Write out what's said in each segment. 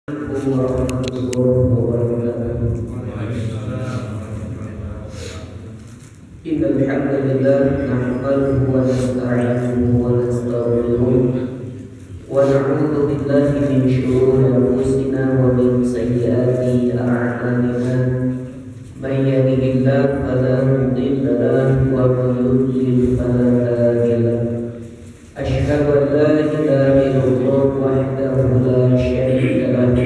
Warahmatullahi wabarakatuh. Innal hamdalillah nahmaduhu wa nasta'inuhu wa nastaghfiruh wa na'udzu billahi min shururi anfusina wa min sayyiati a'malina. May yahdihillahu fala mudilla lahu wa may yudlil fala hadiya lahu. Asyhadu an la ilaha illallah wahdahu la syarika lahu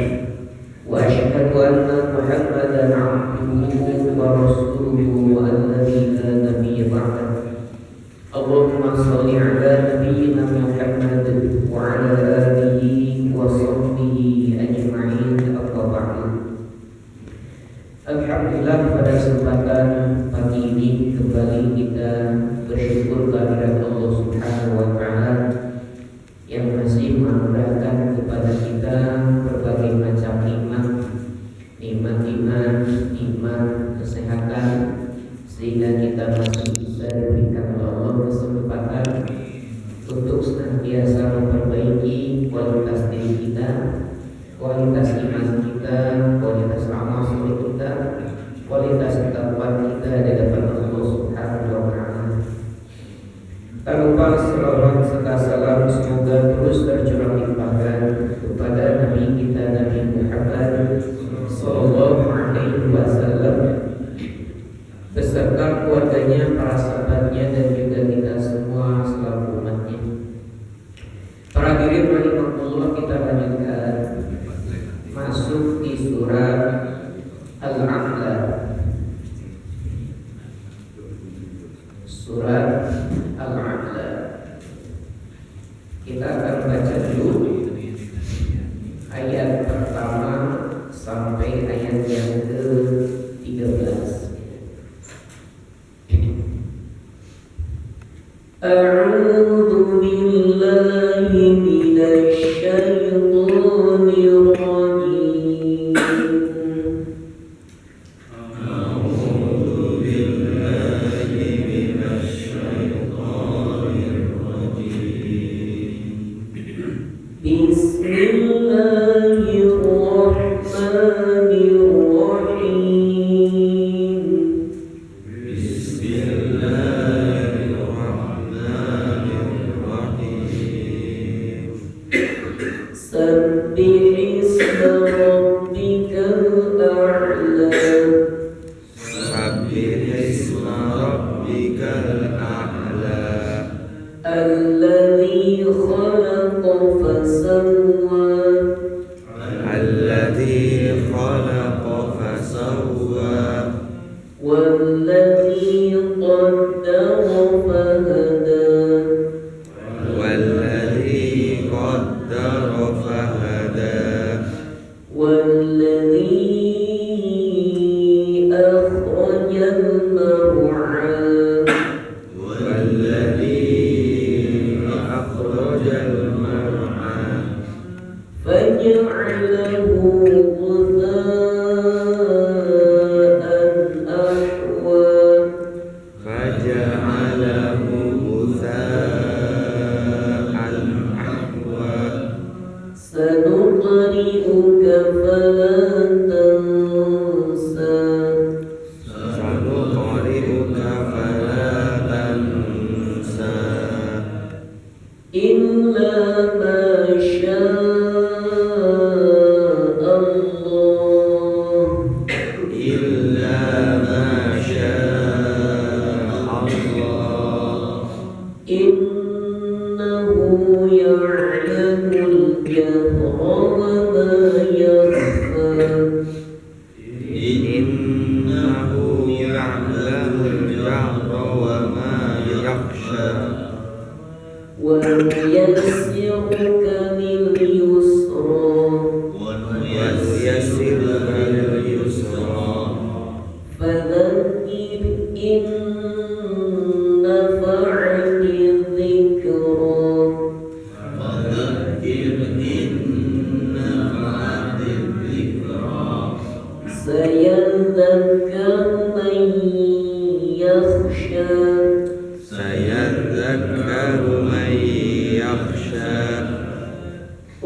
wa asyhadu anna Muhammadan 'abduhu wa rasuluhu alladzi la nabiyya ba'dahu. Allahumma shalli 'ala nabiyyina Muhammad wa 'ala alihi wa sahbihi ajma'in. Amma ba'du. Alhamdulillah, pada kesempatan pagi ini kembali kita bersyukur kehadirat Allah Subhanahu wa taala yang masih menganugerahkan kepada kita berbagai macam nikmat iman, kesehatan, sehingga kita masih bisa diberikan oleh Allah kesempatan untuk senantiasa memperbaiki kualitas diri kita, kualitas iman kita, kualitas amal soleh kita, kualitas ketakwaan kita di hadapan Allah Subhanahu wa taala. Tak lupa selawat serta salam semoga terus tercurah limpahkan kepada Nabi kita Nabi Muhammad sallallahu alaihi wasallam beserta keluarganya, para sahabatnya, dan juga kita semua selaku umatnya. Para hadirin rahimakumullah, kita lanjutkan masuk di surat Al-A'la. Surat Al-A'la. Kita akan baca dulu ayat pertama sampai ayat yang ke-13. A'udzu billahi minasy syaithanir rajim.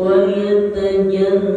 ويتجنب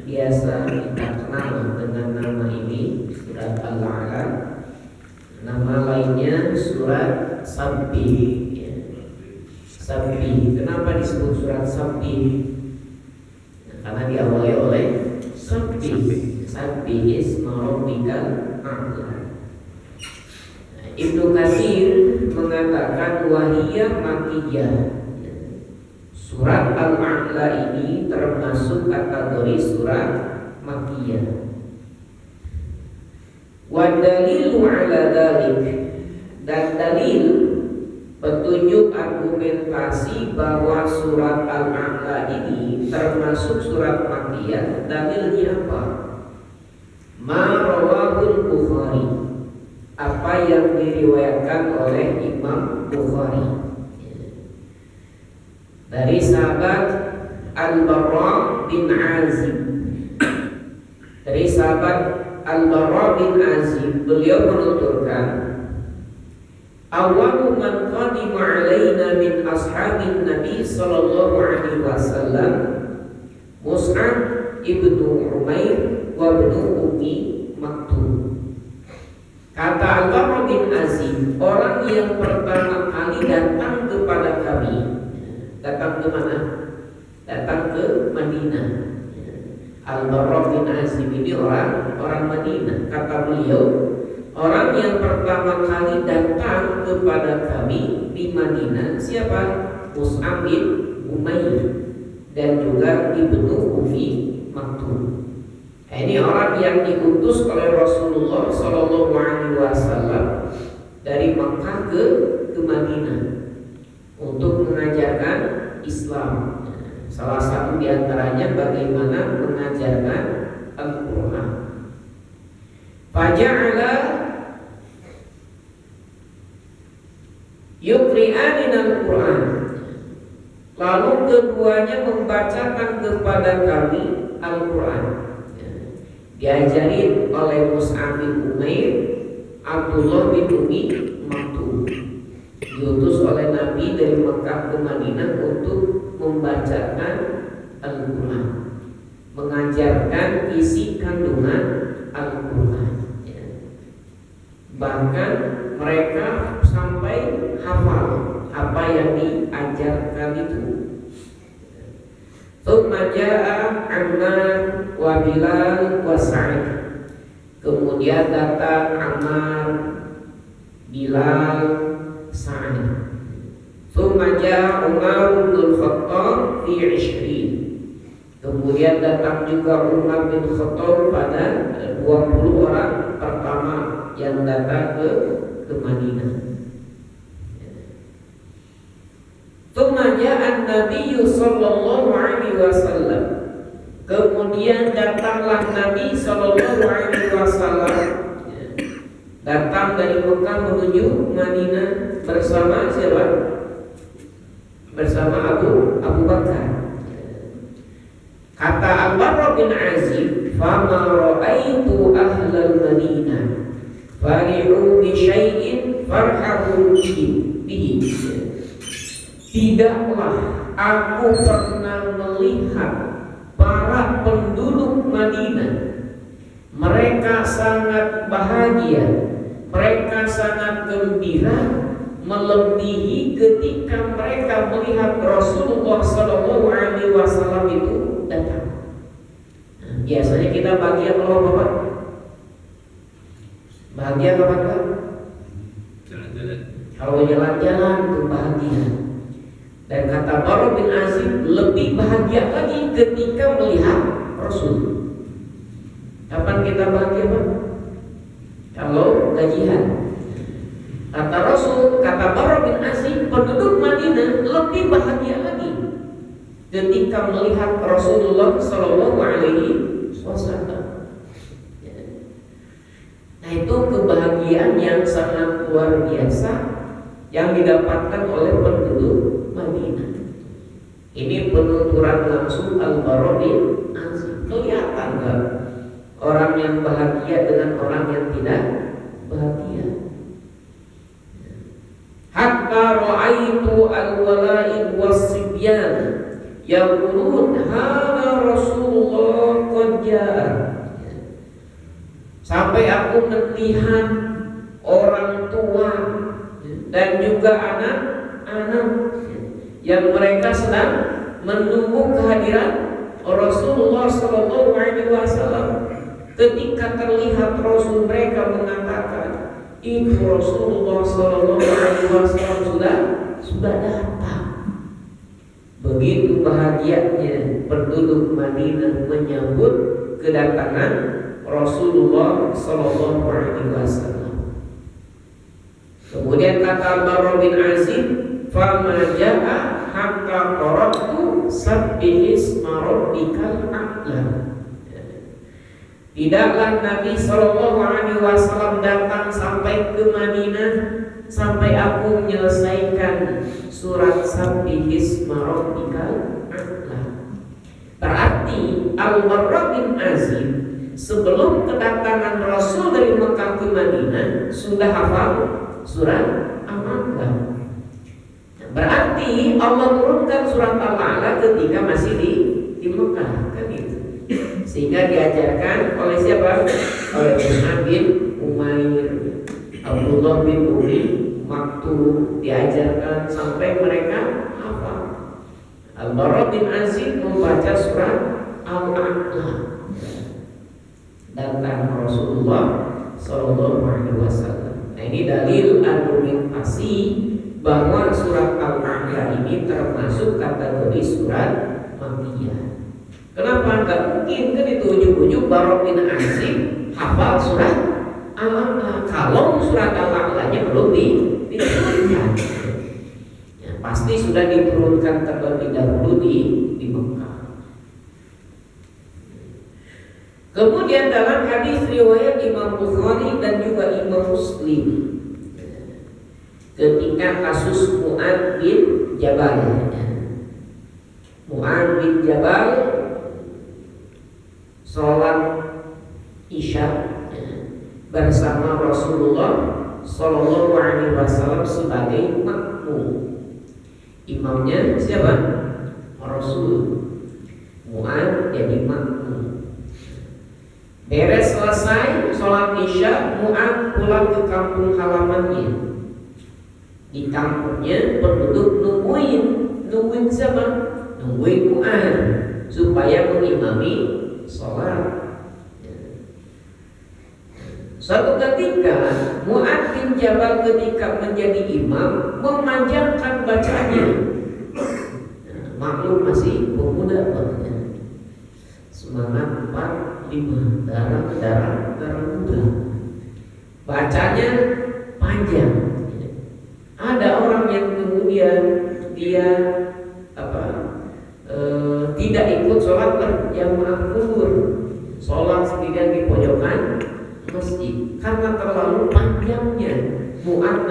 biasa kita kenal dengan nama ini, surat Al-A'la. Nama lainnya surat Sabbi, ya. Sabbi. Kenapa disebut surat Sabbi? Karena diawali oleh Sabbi. Sabbi isma rabbikal a'la. Ibnu Katsir mengatakan wahiyah makkiyah. Surat Al-A'la ini termasuk kategori surat makkiyah. Wa dalilu ala dzalik, dan dalil petunjuk argumentasi bahwa surat Al-A'la ini termasuk surat makkiyah, dalilnya apa? Ma rawahul Bukhari, apa yang diriwayatkan oleh Imam Bukhari dari sahabat Al-Barra bin Azib. Dari sahabat Al-Barra bin Azib, beliau menuturkan, awwalu man qadima alaina min ashabin Nabi sallallahu alaihi wasallam Mus'ab ibnu Umair wa ibnu Ummi Maktum. Kata Al-Barra bin Azib, orang yang pertama kali datang kepada kami, datang ke mana? Datang ke Madinah. Al-Barra bin Azib ini orang Madinah. Kata beliau, orang yang pertama kali datang kepada kami di Madinah siapa? Mus'ab bin Umair dan juga ibnu Ummi Maktum. Ini orang yang diutus oleh Rasulullah Sallallahu Alaihi Wasallam dari Makkah ke Madinah untuk mengajarkan Islam. Salah satu di antaranya bagaimana mengajarkan Al-Quran. Faja'ala yuqri'anin Al-Quran. Lalu keduanya membacakan kepada kami Al-Quran. Diajarin oleh Mus'ab bin Umair, Abdullah bin Ummi Maktum, diutus oleh Nabi dari Mekah ke Madinah untuk membacakan Al-Quran, mengajarkan isi kandungan Al-Quran. Bahkan mereka sampai hafal apa yang diajarkan itu. Tsumma jaa Ammar wa Bilal wa Sa'id. Kemudian datang Ammar, Bilal, Sa'id. Tsumma jaa Umar bin Khattab fi 20. Kemudian datang juga Umar bin Khattab pada 20 orang pertama yang datang ke Madinah. Tsumma jaa an-nabiy sallallahu alaihi wasallam. Kemudian datanglah Nabi sallallahu alaihi wasallam, datang dari Mekah menuju Madinah bersama siapa? Bersama Abu Bakar. Kata Al-Barra bin Azib, "Fama ra'aitu ahlal Madinah fari'u bi syai'in farhahu bihi." Tidaklah aku pernah melihat para penduduk Madinah, mereka sangat bahagia, mereka sangat gembira, melebihi ketika mereka melihat Rasulullah Sallallahu Alaihi Wasallam itu datang. Biasanya kita bahagia kalau Bapak bahagia kapan Pak? Jalan-jalan. Kalau jalan-jalan itu bahagia. Dan kata Barra bin Azib, lebih bahagia lagi ketika melihat Rasul. Kapan kita bahagia Pak? Kalau gajian. Kata Rasul, kata Barra bin Azib, penduduk Madinah lebih bahagia lagi ketika melihat Rasulullah Sallallahu Alaihi Wasallam. Nah, itu kebahagiaan yang sangat luar biasa yang didapatkan oleh penduduk Madinah. Ini penuturan langsung Al-Barra bin Azib. Kelihatan enggak orang yang bahagia dengan orang yang tidak bahagia? Hatta ra'aitu al-wala'id was-sibyan yaqulun hadza Rasulullah qad fajar. Sampai aku melihat orang tua dan juga anak-anak yang mereka sedang menunggu kehadiran Rasulullah SAW. Ketika terlihat Rasul, mereka mengatakan itu Rasulullah SAW sudah datang. Begitu bahagianya penduduk Madinah menyambut kedatangan Rasulullah SAW. Kemudian kata Barra bin Azib, "Fama ja'a hatta qara'tu sabbih isma rabbikal a'la." Tidaklah Nabi SAW datang sampai ke Madinah sampai aku menyelesaikan surat Sabbih isma rabbikal a'la. Berarti Al-Barra bin Azib sebelum kedatangan Rasul dari Mekah ke Madinah sudah hafal surat Al-A'la. Berarti Allah turunkan surat Al-A'la ketika masih di Mekah, kan itu. Sehingga diajarkan oleh siapa? Oleh Mus'ab bin Umair, Abdullah bin Umi Maktum, diajarkan sampai mereka hafal. Al-Barra bin Azib membaca surat Al-A'la. Datang Rasulullah SAW. Nah, ini dalil argumentasi bahwa surat Al-A'la ini termasuk kategori surat Makkiyah. Kenapa? Gak mungkin kan itu ujung-ujung Barra bin Azib hafal surat Al-A'la kalau surat Al-A'lanya belum diturunkan. Ya, pasti sudah diturunkan terlebih dahulu di Mekah. Kemudian dalam hadis riwayat Imam Bukhari dan juga Imam Muslim, ketika kasus Mu'adz bin Jabal, Mu'adz bin Jabal sholat Isya bersama Rasulullah SAW sebagai makmum. Imamnya siapa? Rasul. Mu'adz jadi makmum. Beres selesai sholat Isya, Mu'adz pulang ke kampung halamannya. Di kampungnya penduduk nungguin siapa? Nungguin Mu'adz supaya mengimami sholat. Suatu ketika Mu'adz bin Jabal ketika menjadi imam memanjangkan bacaannya. Maklum masih pemuda banget. Semangat 45, darah muda. Bacanya panjang. Ada orang yang kemudian dia tidak ikut sholat berjamaah zuhur, sholat sendirian di pojokan masjid karena terlalu panjangnya Mu'adz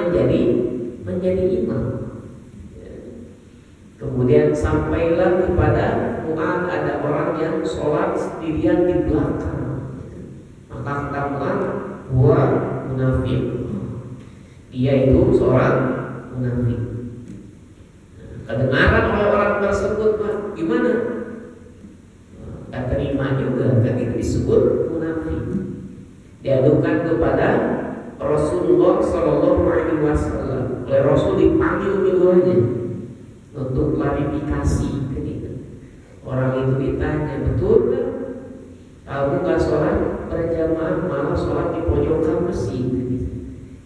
menjadi imam. Kemudian sampailah kepada Mu'adz ada orang yang sholat sendirian di belakang. Maka kata Mu'adz, "Huwa munafik." Dia itu seorang munafik. Kedengaran oleh orang tersebut, Pak, gimana? Gak terima juga, kan itu disebut munafik. Diadukan kepada Rasulullah SAW. Oleh Rasul dipanggil keduanya untuk klarifikasi. Orang itu ditanya, betul kan? Kamu gak sholat berjamaah, malah sholat di pojokan masjid.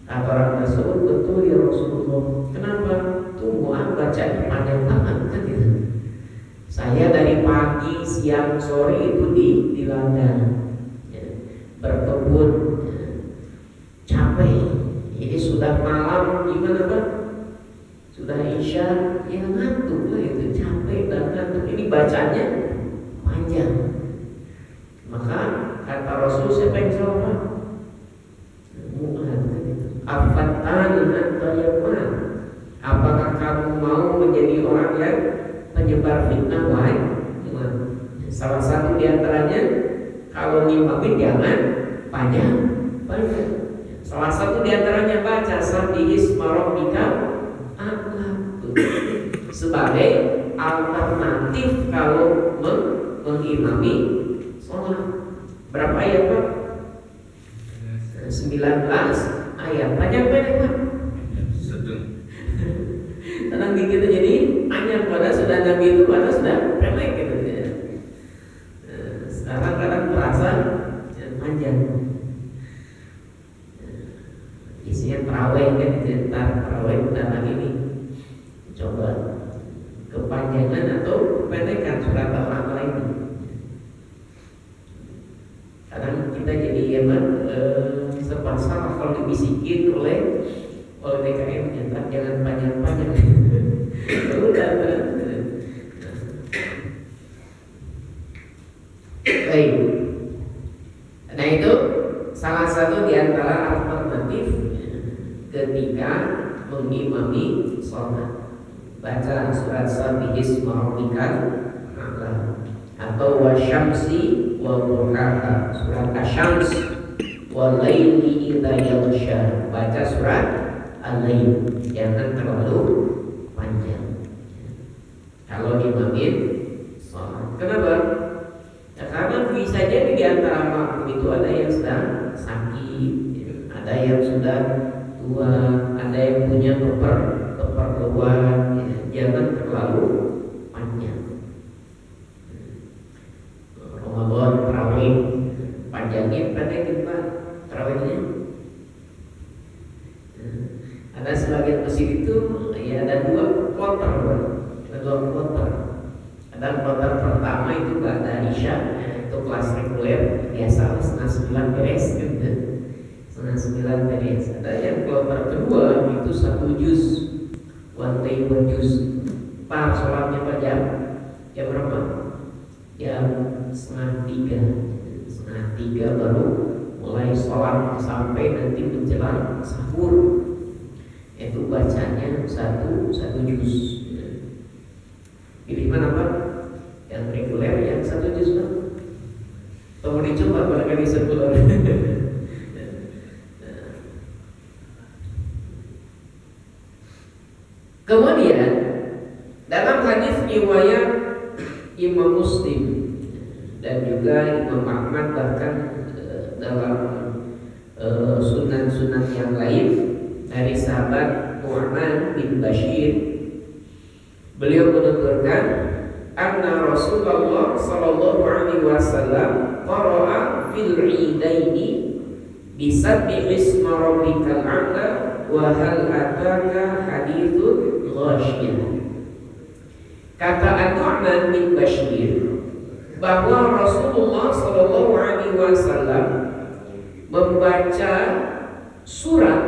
Kata orang tersebut, betul ya Rasulullah. Kenapa? Tuh Mu'adz bacanya panjang banget kan gitu. Saya dari pagi, siang, sore itu di ladang berkebun, capek. Ini sudah malam, gimana Pak? Sudah Isya, ya ngantuk lah itu, capek dan ngantuk. Ini bacanya panjang. Maka kata Rasul, siapa yang jawab? Mu'adz kan itu. Afattan anta ya Mu'adz? Apakah kamu mau menjadi orang yang penyebar fitnah? Wahai Mu'adz. Salah satu diantaranya, kalau ngimamin jangan panjang. Salah satu diantaranya baca Sabbih isma rabbikal a'la sebagai alternatif kalau mengimami sholat. panjang. Isinya terawih kan, cerita terawih bentar lagi nih. Coba kepanjangan atau kependekan surat Al-A'la ini. Kadang kita jadi sepasang kalau dibisikin oleh DKM, ternyata jangan panjang-panjang. Udah. Baik. Nah itu salah satu di antara alternatif ketika mengimami sholat, baca surat Sabbihisma rabbikal a'la atau wasyamsi wa duhaha, surat Asy-Syams, wal laili idza yaghsha, baca surat Al-Lail, jangan terlalu panjang kalau imamin sholat. Kenapa? Ya, karena bisa jadi di antara makmum itu ada yang sedang sakit, ada yang sudah tua, ada yang punya keperluan, ya, jangan terlalu panjang. Ramadan tarawih panjangin, pendekin Pak tarawihnya. Ada sebagian masjid itu ya ada dua kloter, Ada kloter pertama itu pada Isya, itu kelas reguler biasa setengah 9 beres, setengah 9 beres. Ada yang kloter kedua itu 1 juz, one juz. Pak sholatnya pada jam berapa? Jam setengah tiga baru mulai sholat sampai nanti menjelang sahur. Itu bacanya satu juz. Pilih mana Pak? Yang reguler, yang 1 juz Pak? Atau mau dicoba barangkali sebulan? Kemudian dalam hadis riwayat Imam Muslim dan juga Imam Ahmad, bahkan dalam sunan-sunan yang lain dari sahabat Nu'man bin Bashir, beliau menuturkan anna Rasulullah sallallahu alaihi wasallam qara'a fil 'idaini bi sabbihisma rabbikal a'la wa hal ataka hadithul ghasyiyah. Kata An-Nu'man bin Bashir bahwa Rasulullah sallallahu alaihi wasallam membaca surat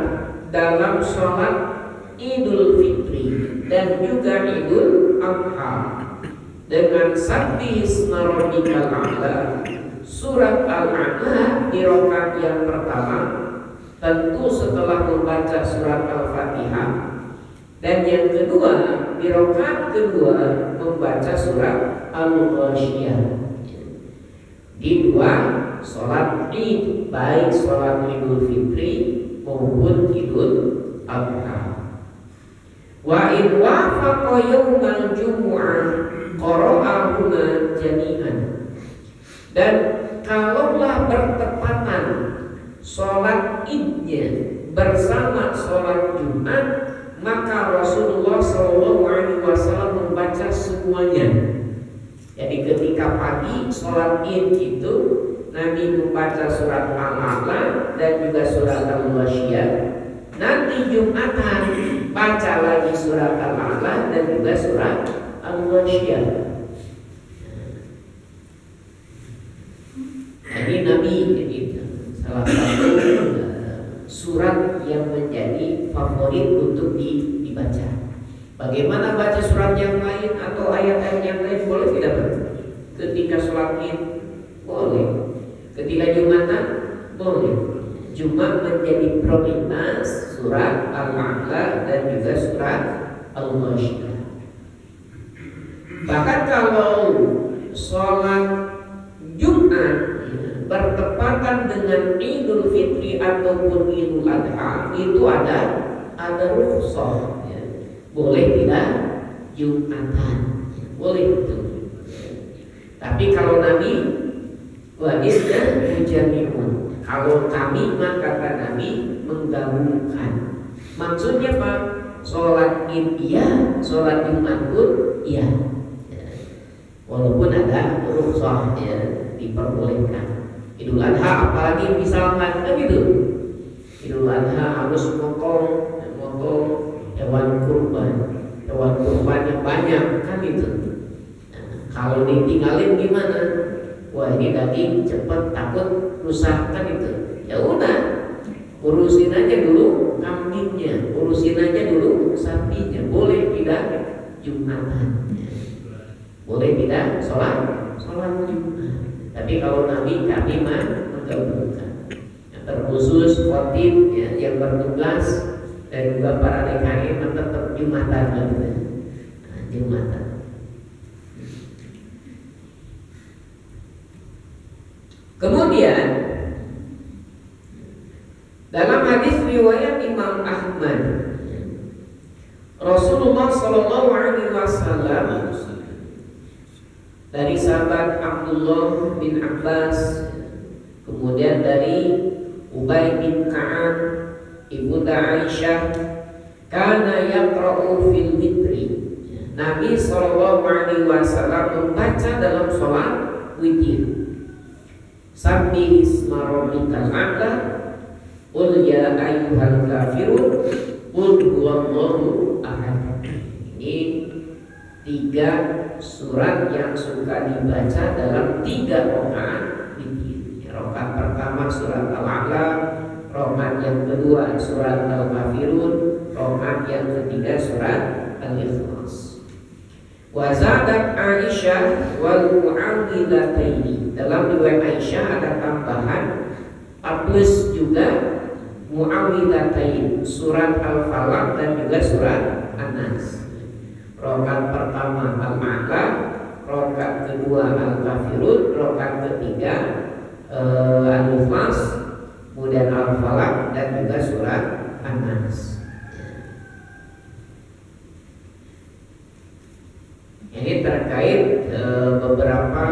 dalam sholat Idul Fitri dan juga Idul Adha dengan Sabbihisma rabbikal a'la. Surat Al-A'la di rakaat yang pertama tentu setelah membaca surat Al-Fatihah, dan yang kedua di rakaat kedua membaca surat Al-Ghasyiyah. Di dua sholat Id, baik sholat Idul Fitri maupun Idul Adha. Wa in wafaqa yaumal jumu'ah qara'ahuma jami'an. Dan kalaulah bertepatan sholat Idnya bersama sholat Jumat, maka Rasulullah SAW membaca semuanya. Jadi ketika pagi sholat Id itu Nabi membaca surat Al-A'la dan juga surat Al-Ghasyiyah. Nanti Jumatan baca lagi surat Al-A'la dan juga surat Al-Ghasyiyah. Jadi Nabi salah satu surat yang menjadi favorit untuk dibaca. Bagaimana baca surat yang lain atau ayat-ayat yang lain boleh tidak? Ketika sholat Id boleh, ketika Jumatan boleh. Cuma menjadi prioritas surat Al-A'la dan juga surat Al-Ghasyiyah. Bahkan kalau sholat Jumat bertepatan dengan Idul Fitri ataupun Idul Adha, itu ada rukhsah. Boleh tidak Jumatan, boleh itu. Tapi kalau Nabi wa idza mujami'un, kalau kami maka kata Nabi menggabungkan. Maksudnya apa? Sholat Id iya, sholat Jumat pun iya. Walaupun ada rukhsah ya, diperbolehkan. Idul Adha apalagi misalkan kan gitu. Idul Adha harus motong hewan kurban yang banyak kan itu. Nah, kalau ditinggalin gimana? Wah ini daging cepet takut rusak kan itu. Ya udah, urusin aja dulu kambingnya, urusin aja dulu sapinya. Boleh tidak Jumatan, boleh tidak sholat Jumat. Tapi kalau Nabi kami menggabungkan. Terkhusus khotib ya, yang bertugas dan juga para DKI tetap Jumatan gitu. Nah, Jumatan. Kemudian dalam hadis riwayat Imam Ahmad, Rasulullah Shallallahu Alaihi Wasallam dari sahabat Abdullah bin Abbas, kemudian dari Ubay bin Ka'ab, ibunda Aisyah, kana yaqra'u fil witri. Nabi Shallallahu Alaihi Wasallam membaca dalam sholat witir. Sabbih isma rabbikal a'la, qul ya ayyuhal kafirun, qul huwallahu ahad. Ini 3 surat yang suka dibaca dalam 3 rakaat witir. Rakaat pertama surat Al-A'la, rakaat yang kedua surat Al-Kafirun, rakaat yang ketiga surat Al-Ikhlas. Wa zadat Aisyah wal mu'awwidataini. Dalam riwayat Aisyah ada tambahan plus juga mu'awwidatain, surat Al-Falaq dan juga surat An-Nas. Rakaat pertama Al-A'la, rakaat kedua Al-Kafirun, rakaat ketiga Al-Ikhlas, kemudian Al-Falaq dan juga surat An-Nas. Ini terkait beberapa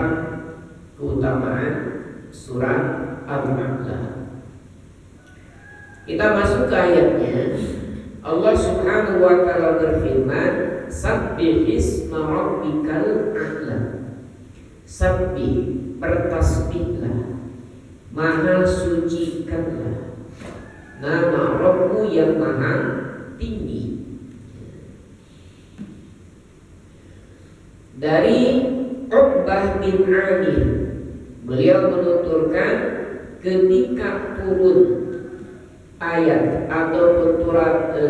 keutamaan surat Al-A'la. Kita masuk ke ayatnya. Allah Subhanahu wa taala berfirman, "Sabbih isma rabbikal a'la." Sabbih, bertasbihlah, maha sucikanlah nama Rabbmu yang maha tinggi. Dari Uqbah bin Amir, beliau menuturkan ketika turun ayat atau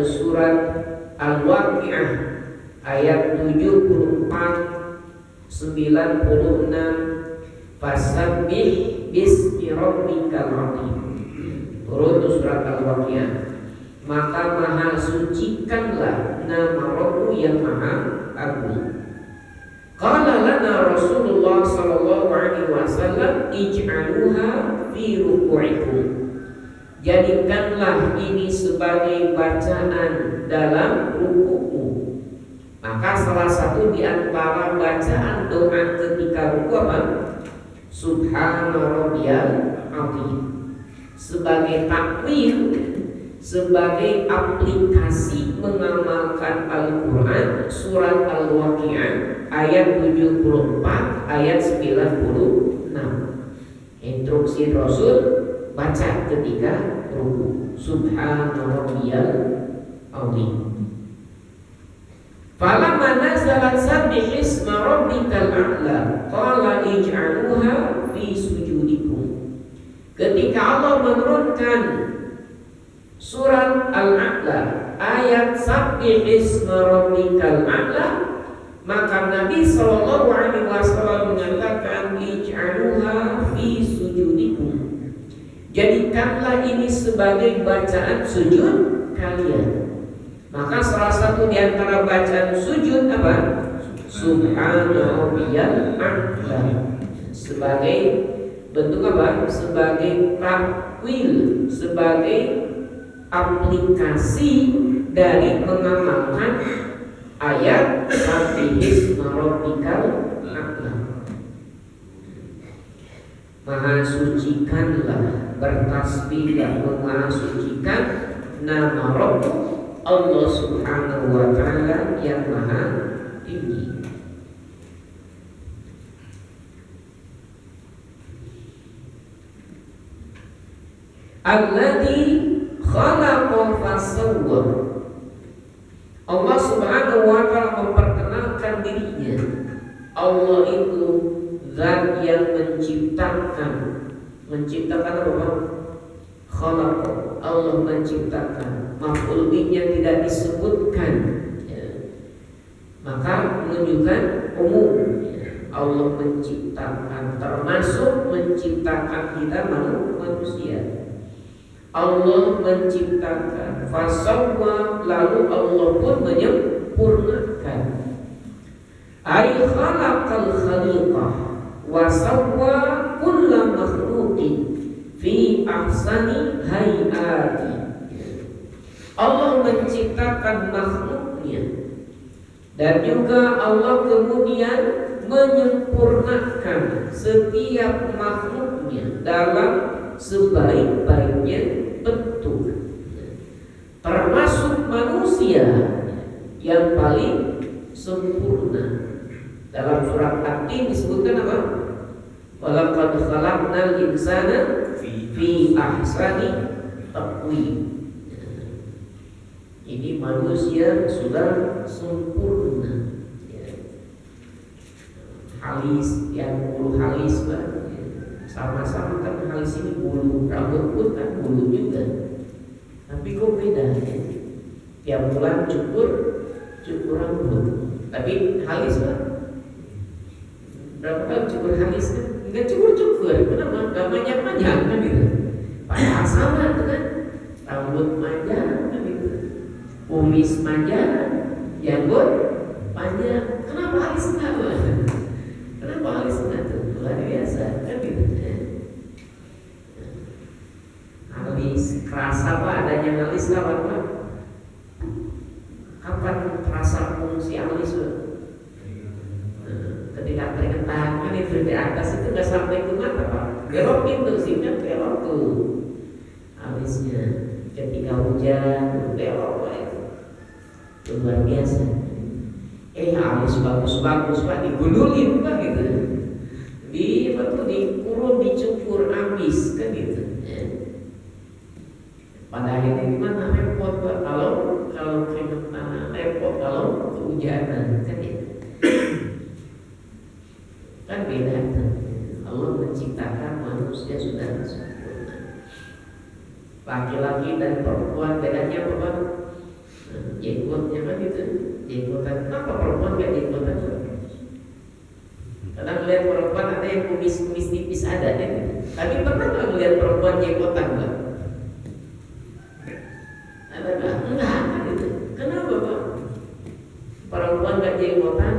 surat Al-Waqi'ah ayat 74, 96, fasabbih bismi rabbikal azim. Turun surat Al-Waqi'ah, maka maha sucikanlah nama Rabbmu yang maha agung. Qala lana Rasulullah sallallahu alaihi wasallam ij'aluha fi ruku'ikum. Jadikanlah ini sebagai bacaan dalam ruku'mu. Maka salah satu di antara bacaan doa ketika ruku' apa? Subhana rabbiyal azim. Sebagai takwil, sebagai aplikasi mengamalkan Al-Quran, surat Al-Waqi'ah ayat 74, ayat 96. Instruksi Rasul baca ketika ruku, Subhana rabbiyal azim. Falamma nazalat sabbih isma rabbikal a'la qala ij'aluha fi sujudikum. Ketika Allah menurunkan surat Al-A'la ayat sabbih isma rabbikal a'la, maka Nabi sallallahu alaihi wasallam mengatakan ij'aluha fi sujudikum. Jadikanlah ini sebagai bacaan sujud kalian. Maka salah satu di antara bacaan sujud apa? Subhana rabbiyal a'la. Sebagai bentuk apa? Sebagai takwil, sebagai aplikasi dari mengamalkan ayat sabbih isma rabbikal a'la. Maha sucikanlah, bertasbihlah, maha sucikan nama Rabb Allah Subhanahu wa taala yang maha tinggi. Alladzi khalaqa fasawwa. Allah Subhanahu wa taala memperkenalkan dirinya. Allah itu zat yang menciptakan. Menciptakan apa? Khalaqa. Allah menciptakan. Maf'ul bihnya tidak disebutkan. Maka menunjukkan umum. Allah menciptakan, termasuk menciptakan kita manusia. Allah menciptakan, fasawwa, lalu Allah pun menyempurnakan. Ay khalaqal khaliqah wa sawwa kulla makhluqin fi ahsani hayati. Allah menciptakan makhluknya, dan juga Allah kemudian menyempurnakan setiap makhluknya dalam sebaik-baiknya bentuk, termasuk manusia yang paling sempurna. Dalam surat At-Tin disebutkan apa? Walaqad khalaqnal insana fi ahsani taqwim. Ini manusia sudah sempurna. Halis, yang bulu halis, Pak. Sama-sama kan halis ini bulu, rambut pun kan bulu juga. Tapi kok beda ya? Tiap bulan cukur rambut. Tapi halis, Pak. Berapa kali cukur halis kan? Enggak cukur. Kenapa? Enggak panjang-panjang kan gitu. Padahal sama tuh kan. Rambut panjang kan gitu. Kumis panjang, janggut panjang. Kenapa halis enggak, Pak? Kenapa halis enggak tuh? Luar biasa kan gitu. Halis, kerasa Pak adanya halis kapan Pak? Kapan terasa fungsi halis Pak? Ketika keringetan kan itu di atas itu nggak sampai ke mata Pak. Belok itu sih kan belok tuh halisnya. Ketika hujan belok Pak itu luar biasa. Halis bagus Pak, digundulin Pak gitu. Dikurun, dicukur habis kan gitu. Pada akhirnya gimana? Repot Pak kalau keringetan, repot kalau kehujanan kan ya. Kan beda kan. Allah menciptakan manusia sudah sempurna. Laki-laki dan perempuan bedanya apa Pak? Jenggotnya kan gitu. Jenggotan. Kenapa perempuan gak jenggotan? Kadang melihat perempuan ada yang kumis tipis ada ya. Tapi pernah nggak melihat perempuan jenggotan Pak? Ada nggak? Enggak gitu. Kenapa Pak? Perempuan gak jenggotan?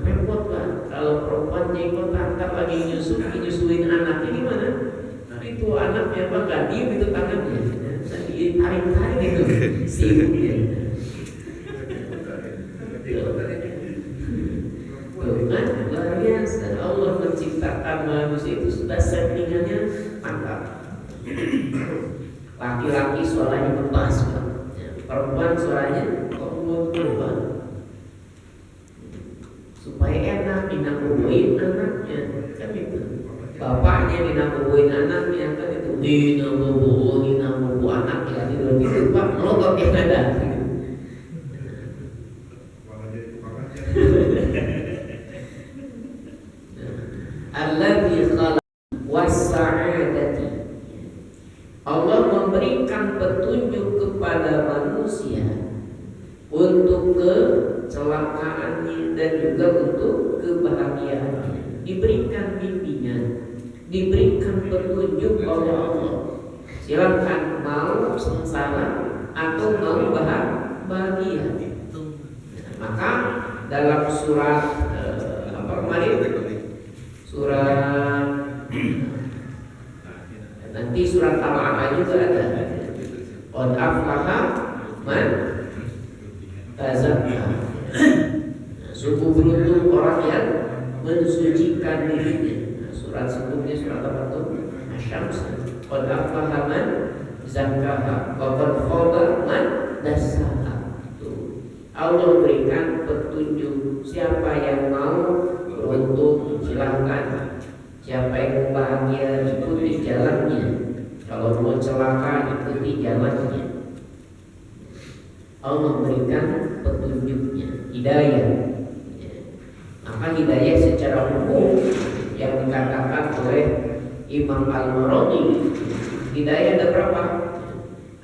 Repot Pak. Kalau perempuan jenggotan ntar lagi nyusuin anaknya gimana? Itu anaknya Pak gak diem itu tangannya. Bisa ditarik-tarik gitu si ibunya. Kan luar biasa. Allah menciptakan manusia itu sudah settingannya mantap. Laki-laki suaranya ngebas, perempuan suaranya lembut, supaya enak dinabubuin anaknya kan itu. Bapaknya dinabubuin anaknya kan itu. Dinabubu anaknya gitu Pak, melotot yang ada. Alladzi khalaq was-sa'adati. Allah memberikan petunjuk kepada manusia untuk kecelakaannya dan juga untuk kebahagiaannya. Diberikan bimbingan, diberikan petunjuk oleh Allah. Silakan mau sengsara atau mau bahagia. Maka dalam surat apa kemarin? Surat nanti surat Al-A'la juga ada. Qad aflaha man tazakka. Sungguh beruntung orang yang mensucikan dirinya. Surat sebelumnya surat apa tuh? Asy-Syams. Qad aflaha man zakkaha wa qad khaba man dassaha. Allah berikan petunjuk siapa yang mau beruntung silahkan, siapa yang bahagia ikuti jalannya. Kalau mau celaka ikuti jalannya. Allah berikan petunjuknya, hidayah. Maka hidayah secara umum yang dikatakan oleh Imam Al-Marwazi, hidayah ada berapa?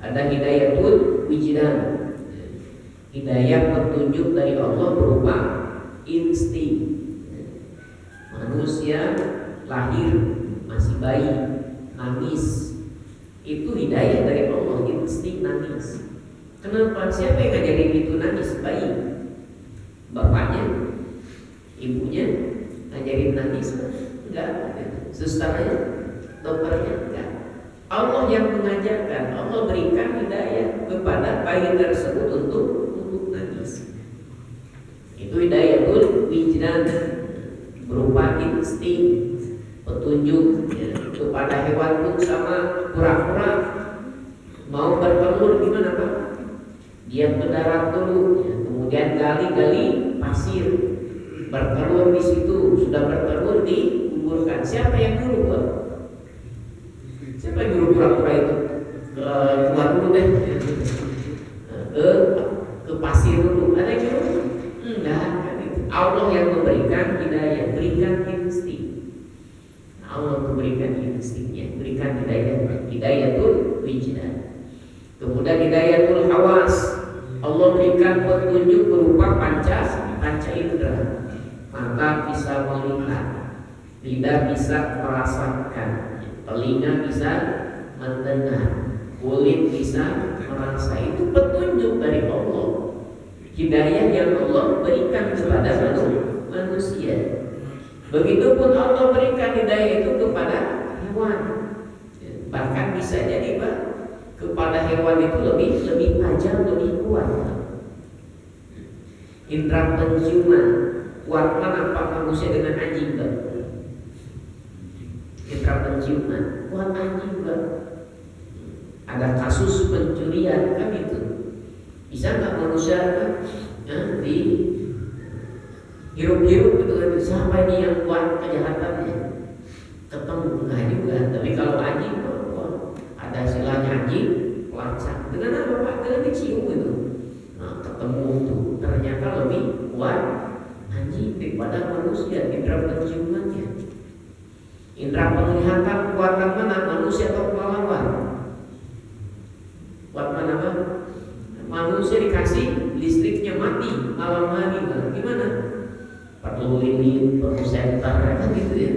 Ada hidayatul wijdan, hidayah petunjuk dari Allah berupa insting. Manusia lahir masih bayi, nangis, itu hidayah dari Allah, insting nangis. Kenapa? Siapa yang ngajarin itu nangis? Bayi, bapaknya, ibunya ngajarin nangis? Enggak. Susternya, dokternya? Enggak. Allah yang mengajarkan. Allah berikan hidayah kepada bayi tersebut untuk nangis. Itu hidayatul wijdan, berupa insting, petunjuk kepada hewan pun sama. Kura-kura mau bertelur gimana Pak? Dia ke darat dulu, kemudian gali-gali pasir, bertelur di situ. Sudah bertelur dikuburkan. Siapa yang dulu Pak? Siapa yang dulu kura-kura itu? Keluar dulu deh, ke pasir dulu. Ada yang dulu? Enggak. Allah yang memberikan hidayah, berikan insting. Allah memberikan instingnya, berikan hidayatul wijdan. Kemudian hidayatul hawas, Allah berikan petunjuk berupa panca indera. Mata bisa melihat, lidah bisa merasakan, telinga bisa mendengar, kulit bisa merasa. Itu petunjuk dari Allah, hidayah yang Allah berikan kepada manusia. Begitupun Allah berikan hidayah itu kepada hewan. Bahkan bisa jadi Pak, kepada hewan itu lebih tajam, lebih kuat. Indra penciuman, kuat mana Pak manusia dengan anjing Pak? Indra penciuman, kuat anjing Pak. Ada kasus pencurian kan itu, bisa nggak manusia di hirup-hirup gitu kan, siapa ini yang kuat kejahatannya? Ketemu enggak juga. Tapi kalau anjing, ada istilahnya anjing pelacak. Dengan apa Pak? Dengan dicium gitu. Nah, ketemu tuh ternyata lebih kuat anjing daripada manusia. Indra penciumannya, indra penglihatan kuatan mana? Manusia atau pahlawan? Kuat mana Pak? Manusia dikasih listriknya mati malam hari Pak. Gimana? Perlu lilin, perlu senter kan gitu ya.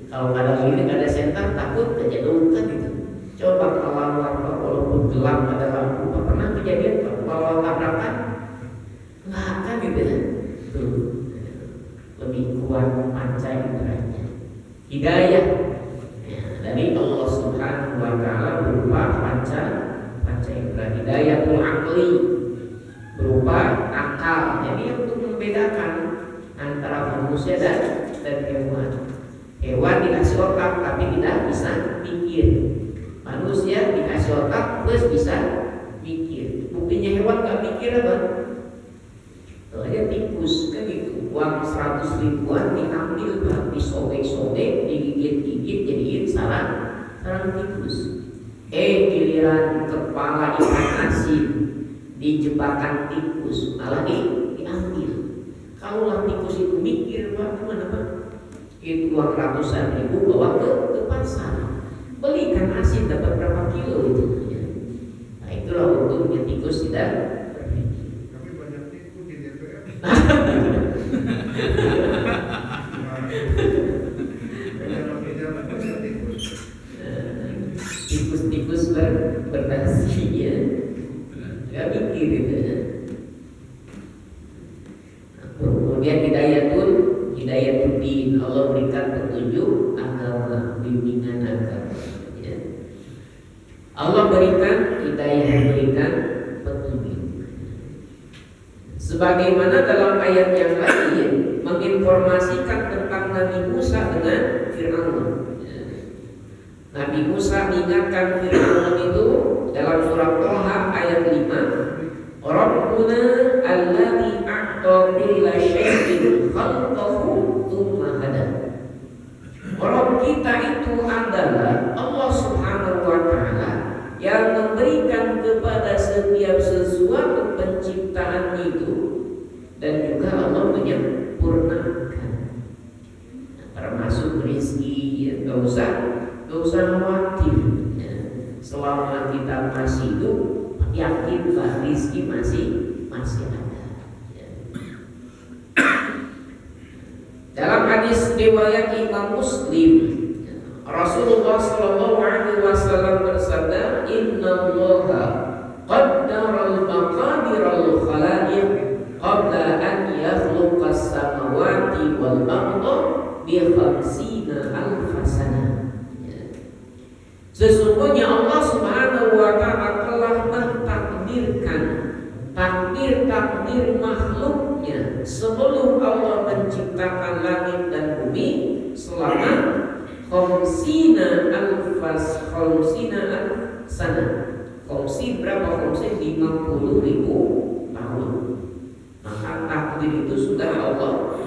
Kalau nggak ada lilin, nggak ada senter, takut kejadian gitu. Coba kalau walaupun gelap ada lampu, pernah kejadian kalau tabrakan? Nggak kan gitu ya. Tuh, lebih kuat panca inderanya. Hidayah dari Allah Subhanahu Wa Taala berupa panca indera. Hidayatul akli berupa akal. Jadi untuk membedakan antara manusia dan hewan. Hewan dikasih otak tapi tidak bisa mikir. Manusia dikasih otak plus bisa mikir. Buktinya hewan gak mikir apa? Tuh aja tikus kan gitu. Uang 100 ribuan diambil Pak, disobek-sobek, digigit-gigit jadiin sarang tikus. Giliran kepala ikan asin di jebakan tikus malah diambil. Kalau tikus itu mikir Pak, gimana Pak? Itu uang ratusan ribu bawa ke pasar, beli ikan asin dapat berapa kilo itu. Nah itulah untungnya tikus tidak berpikir. Tapi banyak tikus di DPR. Tikus bernasi ya, nggak mikir itu ya. Kemudian hidayatul din, Allah berikan petunjuk agama, bimbingan agama ya. Allah berikan hidayah, berikan petunjuk. Sebagaimana dalam ayat yang lain menginformasikan tentang Nabi Musa dengan Fir'aun. Nabi Musa mengingatkan Fir'aun itu dalam surah Thaha ayat 5. Rabbuna alladzi a'ta kulla syai'in khalqahu tsumma hada. Rabb kita itu adalah Allah Subhanahu wa taala gak usah khawatir ya. Selama kita masih hidup, yakin bahwa rezeki masih ada ya. Dalam hadis riwayat Imam Muslim, Rasulullah sallallahu alaihi wasallam bersabda, "Innallaha qaddaral maqadiral khalaiq qabla an yakhluqas samawati wal arda bi 50,000 sanah." Sesungguhnya Allah Subhanahu wa taala telah mentakdirkan takdir makhluknya sebelum Allah menciptakan langit dan bumi selama 50,000 sana. Khomsi berapa? Khomsi 50.000 tahun. Maka takdir itu sudah Allah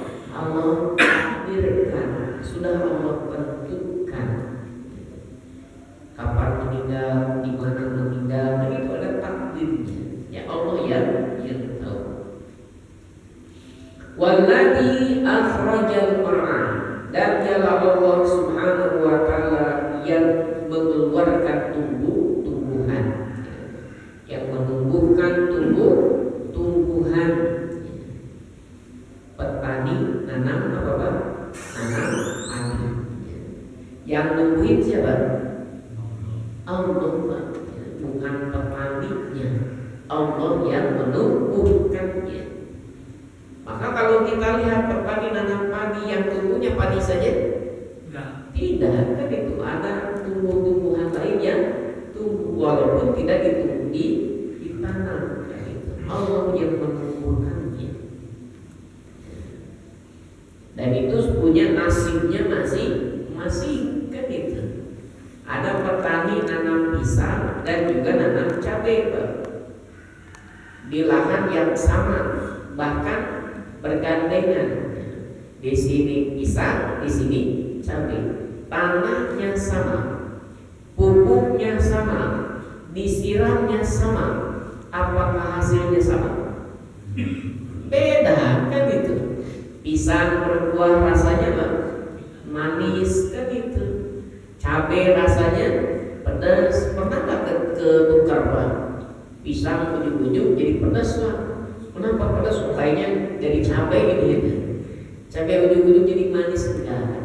takdirkan, sudah Allah tentukan. Kapan meninggal, di mana meninggal, dan itu ada takdirnya. Ya Allah yang tahu. Walladzi akhrajal mar'a, dan dialah Allah Subhanahu wa taala yang mengeluarkan tumbuhan, yang menumbuhkan tumbuhan. Petani nanam apa Pak? Nanam padi. Yang numbuhin siapa? Allah, bukan petaninya. Allah yang menumbuhkannya. Maka kalau kita lihat petani nanam padi, yang tumbuhnya padi saja? Tidak, kan itu ada tumbuh-tumbuhan lain yang tumbuh walaupun tidak ditumbuh di tanah. Kan itu Allah yang menumbuhkannya. Dan itu punya nasibnya masing kan itu. Ada petani nanam pisang dan juga nanam cabai, Pak. Di lahan yang sama, bahkan bergandengan. Di sini pisang, di sini cabai. Tanahnya sama, pupuknya sama, disiramnya sama. Apakah hasilnya sama? Beda, kan itu. Pisang berbuah rasanya Pak, manis, kan itu. Cabai rasanya pedas. Pernah nggak ketukar Pak? Pisang ujung-ujung jadi pedas Pak. Kenapa pedas? Kayaknya jadi cabai gitu ya. Cabai ujung-ujung jadi manis. Enggak.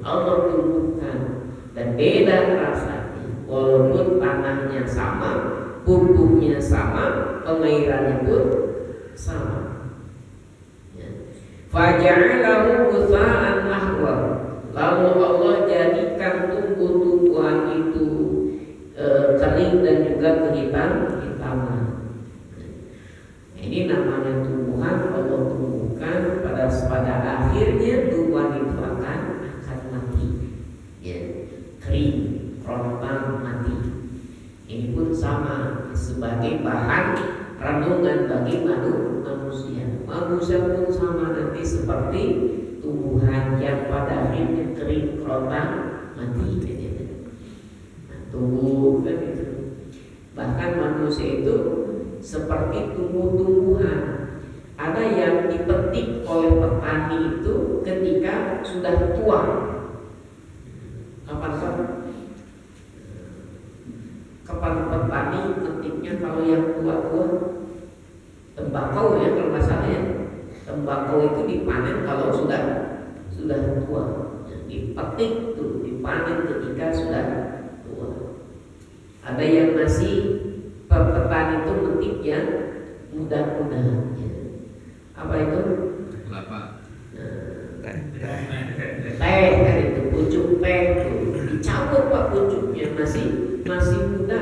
Allah tumbuhkan dan beda rasanya. Walaupun tanahnya sama, pupuknya sama, pengairannya pun sama. Faja'alahu ghutha'an ahwa. Lalu Allah jadikan tumbuh-tumbuhan itu kering dan juga kehitaman. Ini namanya tumbuhan. Allah tumbuhkan pada akhirnya tumbuhan itu akan mati, ya, kering, rontang, mati. Ini pun sama sebagai bahan renungan bagi manusia. Manusia pun sama nanti seperti tumbuhan yang pada akhirnya kering, rontang, mati. Tumbuh kan itu. Bahkan manusia itu seperti tumbuh-tumbuhan. Ada yang dipetik oleh petani itu ketika sudah tua. Kapan petani metiknya kalau yang tua-tua? Tembakau ya kalau nggak salah ya. Tembakau itu dipanen kalau sudah tua. Dipetik tuh, dipanen ketika sudah tua. Ada yang masih petani itu metik yang muda-muda. Apa itu? Kelapa. Teh kan itu, pucuk teh itu dicabut Pak, pucuknya masih muda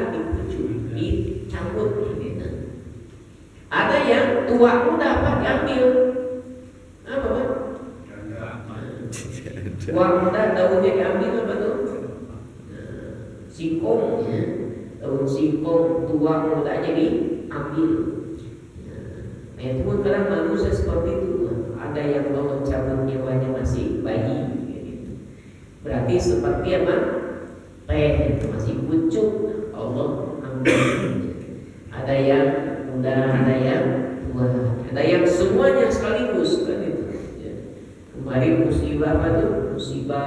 dicabut gitu. Ada yang tua muda Pak diambil. Apa Pak? Tua muda daunnya diambil apa tuh? Singkong ya. Daun singkong tua mudanya diambil. Nah itu pun kadang manusia seperti itu. Ada yang Allah cabut nyawanya masih bayi gitu. Berarti seperti apa? Teh itu masih pucuk, Allah ambil. Ada yang muda, ada yang tua, ada yang semuanya sekaligus kan itu. Kemarin musibah apa tuh? Musibah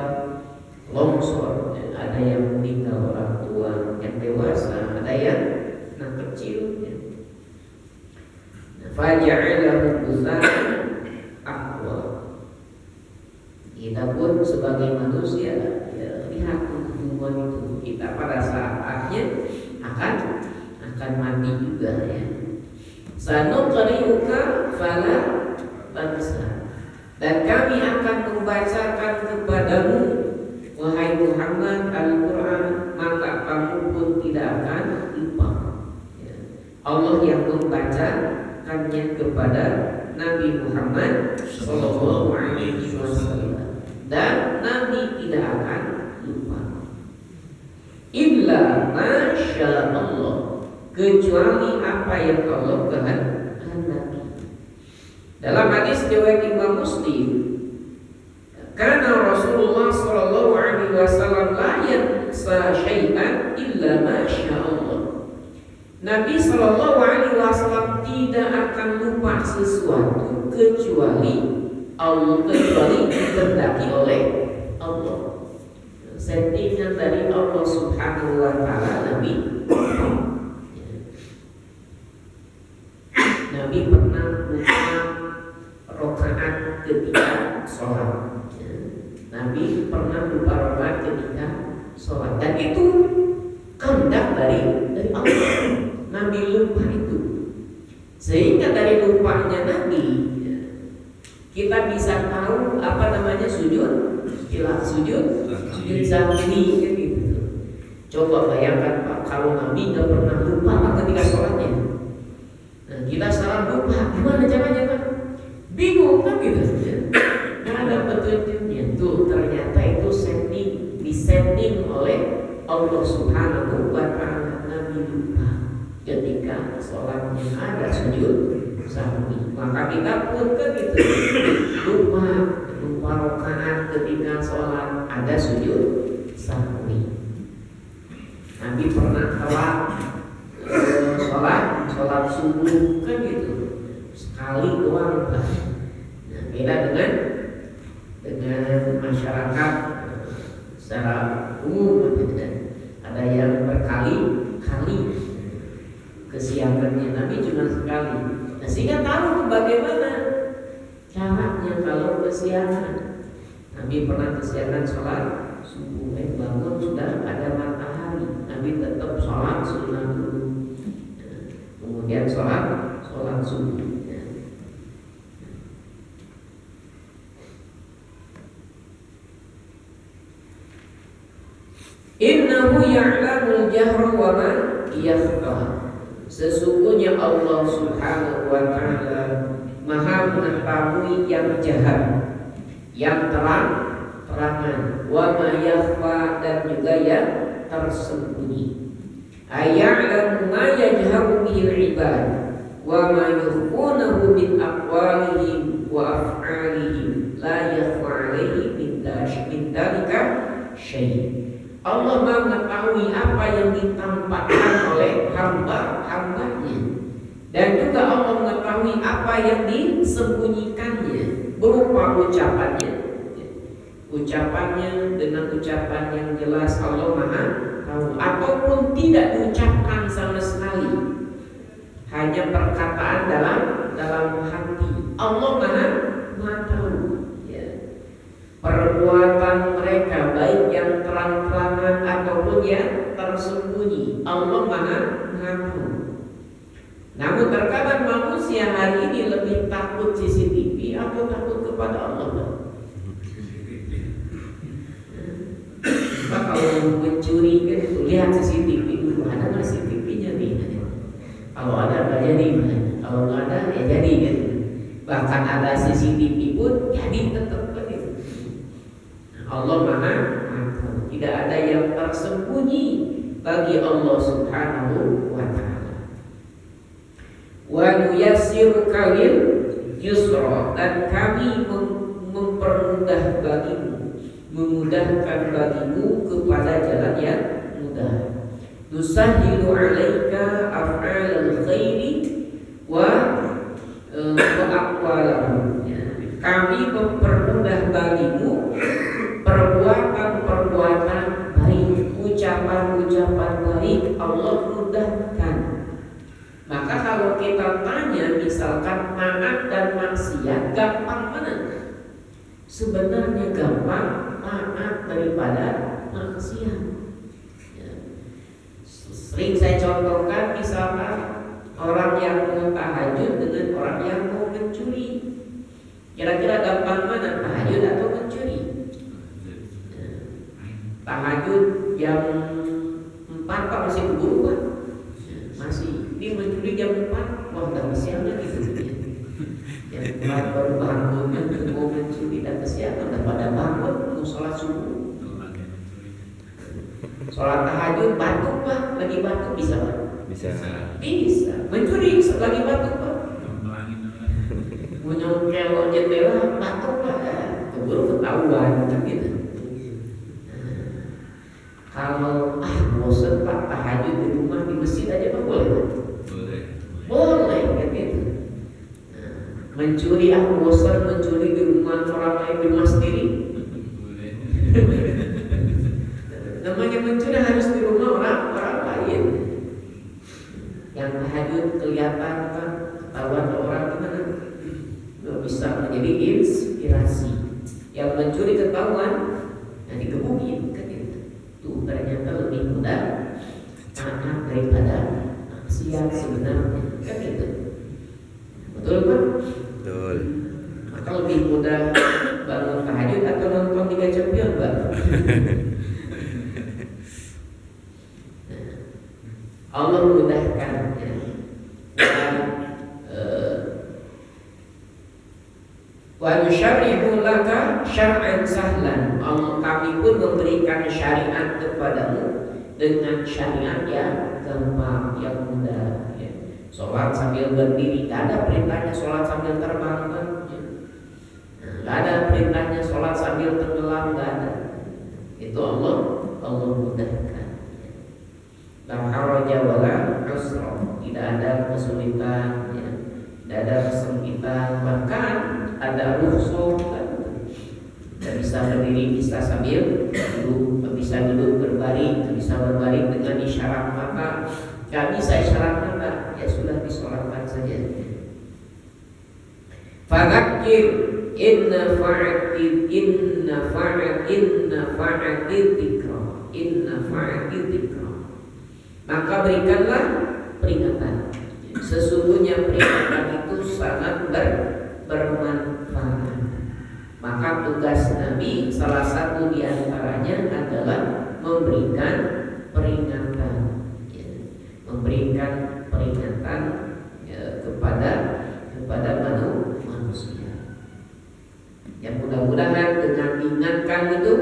longsor. itu. Kita pada saatnya akan mati juga ya. Sanuqri'uka fala tansa. Dan kami akan membacakan kepadamu wahai Muhammad Al-Quran, maka kamu pun tidak akan lupa ya. Allah yang membacakannya kepada Nabi Muhammad Sallallahu Alaihi Wasallam, dan Nabi tidak akan lupa. Illa masya Allah, kecuali apa yang Allah kehendaki. Dalam hadis riwayat Imam Muslim, karena Rasulullah Sallallahu Alaihi Wasallam la yansa syai'an illa masya Allah. Nabi Sallallahu Alaihi Wasallam tidak akan lupa sesuatu kecuali dikehendaki oleh Allah. Settingan dari Allah Subhanahu Wa Taala Nabi pernah lupa rakaat ketika sholat. Nabi pernah lupa rakaat ketika sholat, dan itu kehendak dari Allah. Nabi lupa itu, sehingga dari lupanya Nabi kita bisa tahu apa namanya sujud sahwi gitu. Coba bayangkan Pak, kalau Nabi nggak pernah lupa ketika sholatnya. Nah, kita sekarang lupa, gimana caranya Pak? Bingung kan gitu ya. Nggak ada petunjuknya. Tuh ternyata itu disetting oleh Allah Subhanahu Wa Taala. Nabi lupa ketika sholatnya ada sujud sahwi. Maka kita pun kan gitu, lupa rakaat ketika sholat ada sujud sahwi. Nabi pernah telat sholat subuh kan gitu, sekali doang lah. Nah, beda dengan masyarakat secara umum, ada yang berkali-kali kesiangannya. Nabi cuma sekali. Nah, sehingga tahu bagaimana caranya kalau kesiangan. Nabi pernah kesiangan sholat subuh, bangun sudah ada matahari. Nabi tetap sholat sunnah dulu, kemudian sholat subuh. Innahu ya'lamul jahra wa ma yakhfa. Sesungguhnya Allah Subhanahu Wa Taala Maha mengetahui yang jahat, yang terang-terangan, wa ma yakhfa, dan juga yang tersembunyi. Aya'lamu ma yajharu bihi ibad wa ma yukhfunahu min aqwalihim wa af'alihim la yakhfa 'alaihi min dzalika syai'. Allah mengetahui apa yang ditampakkan oleh hamba-hambanya, dan juga Allah mengetahui apa yang disembunyikannya berupa ucapannya dengan ucapan yang jelas Allah Maha tahu, ataupun tidak diucapkan sama sekali, hanya perkataan dalam hati. Allah Maha tahu ya. Perbuatan mereka baik yang terang-terangan ataupun yang tersembunyi, Allah Maha tahu. Namun terkadang manusia hari ini lebih takut CCTV atau takut kepada Allah. Nah, kalau mencuri kan itu lihat CCTV dulu, ada nggak CCTV-nya nih? Kalau ada nggak jadi, kalau nggak ada ya jadi kan. Bahkan ada CCTV pun jadi tetap begitu. Allah Maha tahu, tidak ada yang tersembunyi bagi Allah Subhanahu Wa Taala. Wa nuyassiruka lil yusra, dan kami mempermudah bagimu, memudahkan bagimu kepada jalan yang mudah. Nusahhilu 'alaika af'alal khairi wa aqwalahu. Kami mempermudah bagimu perbuatan-perbuatan baik, ucapan-ucapan baik, Allah mudahkan. Maka kalau kita tanya misalkan taat dan maksiat, gampang mana? Sebenarnya gampang taat daripada maksiat. contohkan misalkan orang yang mau tahajud dengan orang yang mau mencuri. Kira-kira gampang mana, tahajud atau mencuri? Tahajud jam 4 Pak masih keburu Pak? Masih. Ini mencuri jam 4, wah udah kesiangan gitu. Yang baru bangun mau mencuri dan kesiangan, udah pada bangun mau sholat subuh. Sholat tahajud batuk Pak, lagi batuk bisa Pak? Bisa. Mencuri lagi batuk Pak? Mau nyongkel jendela batuk Pak, keburu ketahuan kan gitu. Kalau bosan Pak tahajud di rumah di masjid aja Pak boleh? Boleh kan gitu. Mencuri bosan mencuri di rumah orang lain di rumah sendiri. Namanya mencuri harus di rumah orang lain. Yang tahajud kelihatan Pak, ketahuan orang gimana? Nggak bisa menjadi inspirasi. Yang mencuri ketahuan, yang dikebukin kan gitu. Tuh ternyata lebih mudah taat daripada maksiat sebenarnya kan gitu. Betul Pak? Betul. Maka lebih mudah bangun tahajud atau nonton Liga Champions Pak? Allah mudahkan ya. Dan wa nusyarri'u laka syar'an sahlan. Kami pun memberikan syariat kepadamu dengan syariat yang gampang, yang mudah ya. Sholat sambil berdiri, tidak ada perintahnya sholat sambil terbang kan? Tidak ada perintahnya sholat sambil tenggelam, tidak ada. Itu Allah mudahkan. La haraja wala usra, tidak ada kesulitan ya. Tidak ada kesempitan, bahkan ada rukhsah kan? Tidak bisa berdiri, bisa sambil duduk, bisa duduk berbaring, bisa berbaring dengan isyarat mata. Tidak bisa isyarat mata, ya sudah disolatkan saja. Fadzakir inna fa'atil dzikra. Maka berikanlah peringatan. Sesungguhnya peringatan itu sangat bermanfaat. Maka tugas Nabi salah satu di antaranya adalah memberikan peringatan ya. Memberikan peringatan ya, kepada manusia. Yang mudah-mudahan dengan diingatkan itu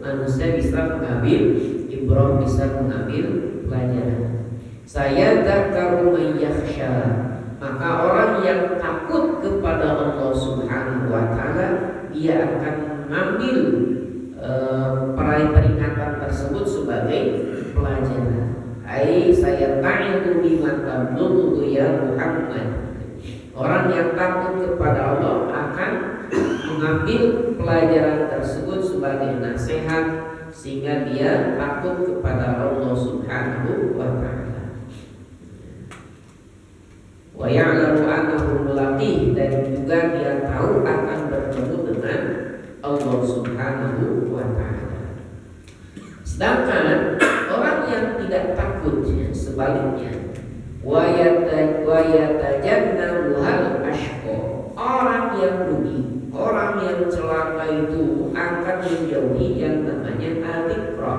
manusia bisa mengambil ibrah, bisa mengambil pelajaran. Saya dzakaru may yakhsha. Maka orang yang takut kepada Allah Subhanahu wa taala, dia akan mengambil peringatan tersebut sebagai pelajaran. Ai saya ta'idu bima tablughu ya Muhammad. Orang yang takut kepada Allah akan mengambil pelajaran tersebut sebagai nasihat sehingga dia takut kepada Allah Subhanahu wa taala. Wa ya'lamu annahu mulaqih, dan juga dia tahu akan bertemu dengan Allah Subhanahu wa taala. Sedangkan orang yang tidak takut ya, sebaliknya wa yatajannabu hal ashqa, orang yang rugi, orang yang celaka itu akan menjauhi yang namanya al-iqra,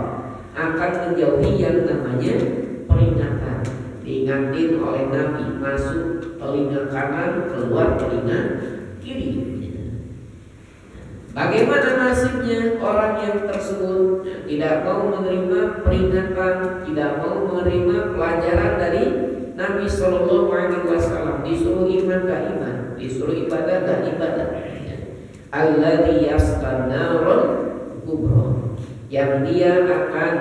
akan menjauhi yang namanya peringatan. Diingatin oleh Nabi, masuk telinga kanan, keluar telinga kiri. Bagaimana nasibnya orang yang tersebut tidak mau menerima peringatan, tidak mau menerima pelajaran dari Nabi Sallallahu Alaihi Wasallam? Disuruh iman gak iman, disuruh ibadah gak ibadah. Alladhi yasqanarun kubra, yang dia akan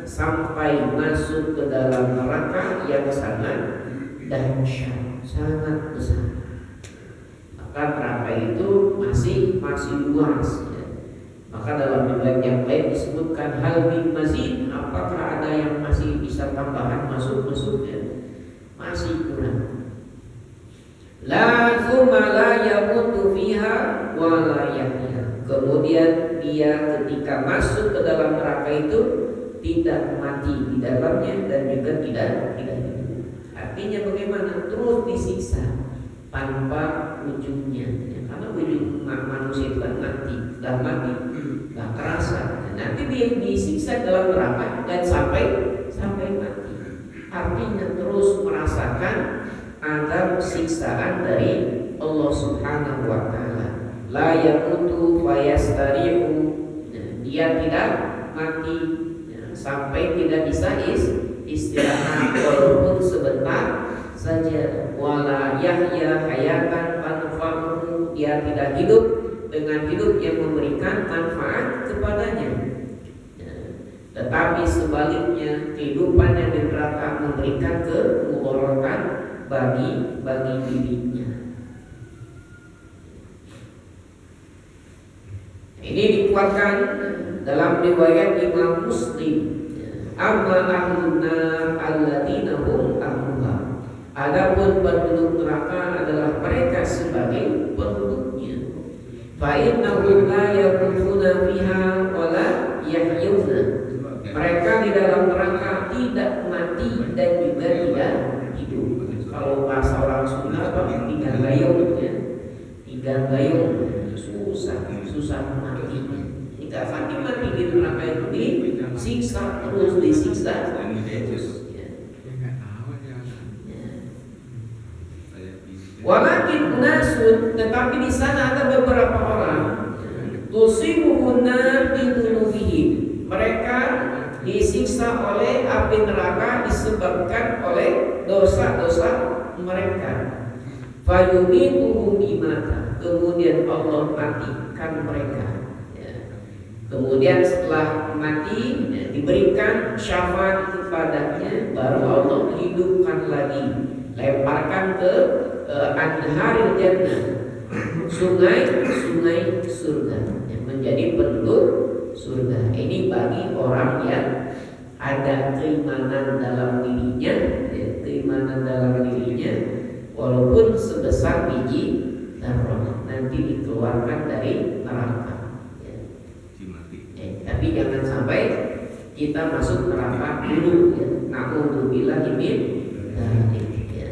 sampai masuk ke dalam neraka yang sangat dahsyat, sangat besar. Maka neraka itu masih luas ya. Maka dalam riwayat yang lain disebutkan hal bin mazid, apakah ada yang masih bisa tambahan masuk ya? Masih kurang. La thumma la yamutu fiha wa la yahya. Kemudian dia ketika masuk ke dalam neraka itu tidak mati di dalamnya dan juga tidak hidup. Artinya bagaimana? Terus disiksa tanpa ujungnya. Ya, karena ujung manusia itu kan mati, nggak kerasa. Dan nanti dia disiksa dalam neraka dan sampai mati. Artinya terus merasakan azab siksaan dari Allah Subhanahu wa taala. La yamutu fayastarihu. Dia tidak mati sampai tidak bisa istirahat walaupun sebentar saja. Wala yahya hayatan tanfa'uhu. Dia tidak hidup dengan hidup yang memberikan manfaat kepadanya. Tetapi sebaliknya kehidupan yang di neraka memberikan kemudaratan bagi dirinya. Ini dikuatkan dalam riwayat Imam Muslim. Amma ahlun nar alladzina hum ahluha. Adapun penduduk neraka adalah mereka sebagai penduduknya. Fa innahum la yamutununa fiha wa la yahyuna. Mereka di dalam neraka tidak mati dan juga tidak hidup. Kalau bahasa orang Sunda apa? Tiga gayung ya. Tiga gayung susah mati. Tidak mati di neraka itu disiksa terus disiksa. Walakin unasun, tetapi di sana ada beberapa orang tusibuhun nar bidunubihim. Mereka disiksa oleh api neraka disebabkan oleh dosa-dosa mereka. Fayumituhum imata. Kemudian Allah matikan mereka. Kemudian setelah mati diberikan syafaat kepadanya, baru Allah hidupkan lagi, lemparkan ke anharil jannah, sungai surga, yang menjadi penduduk surga. Ini bagi orang yang ada keimanan dalam dirinya, walaupun sebesar biji zarrah, nanti dikeluarkan dari neraka. Tapi jangan sampai kita masuk neraka dulu ya. Na'udzubillah min dzalik ya.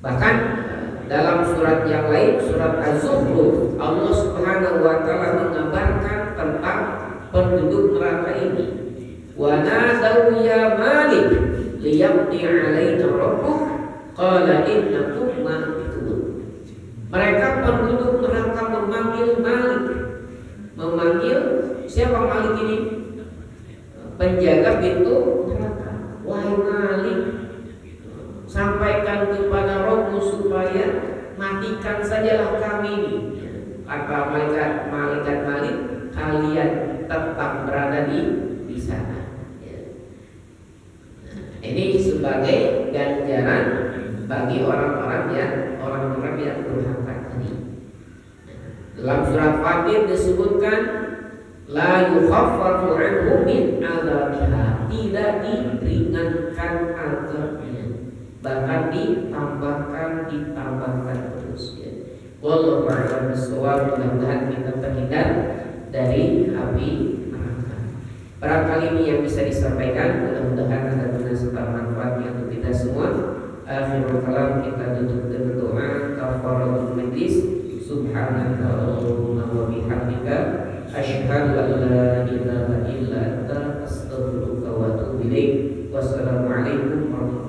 Bahkan dalam surat yang lain, surat Az-Zukhruf, Allah Subhanahu wa taala mengabarkan tentang penduduk neraka ini. Wa nadaw ya Malik liyaqdi 'alaina rabbuk qala innakum makithun. Mereka penduduk neraka memanggil Malik. Memanggil siapa Malik ini? Penjaga pintu neraka. Wahai Malik, sampaikan kepada Rabbmu supaya matikan sajalah kami ini. Kata malaikat Malik, kalian tetap berada di sana. Ini sebagai ganjaran bagi orang-orang yang berhak tadi. Dalam surat Fatir disebutkan la yukhaffafu 'anhum min 'adzabiha, tidak diringankan azabnya, bahkan ditambahkan terus ya. Wallahu a'lam bishawab. Mudah-mudahan kita terhindar dari api neraka. Barangkali ini yang bisa disampaikan, mudah-mudahan ada guna serta manfaatnya untuk kita semua. Akhirul kalam kita tutup dengan doa kafaratul majlis. Subhanaka Allahumma wa bihamdika asyhadu an la ilaha illa anta astaghfiruka wa atubu ilaik. Wassalamualaikum warahmatullahi wabarakatuh.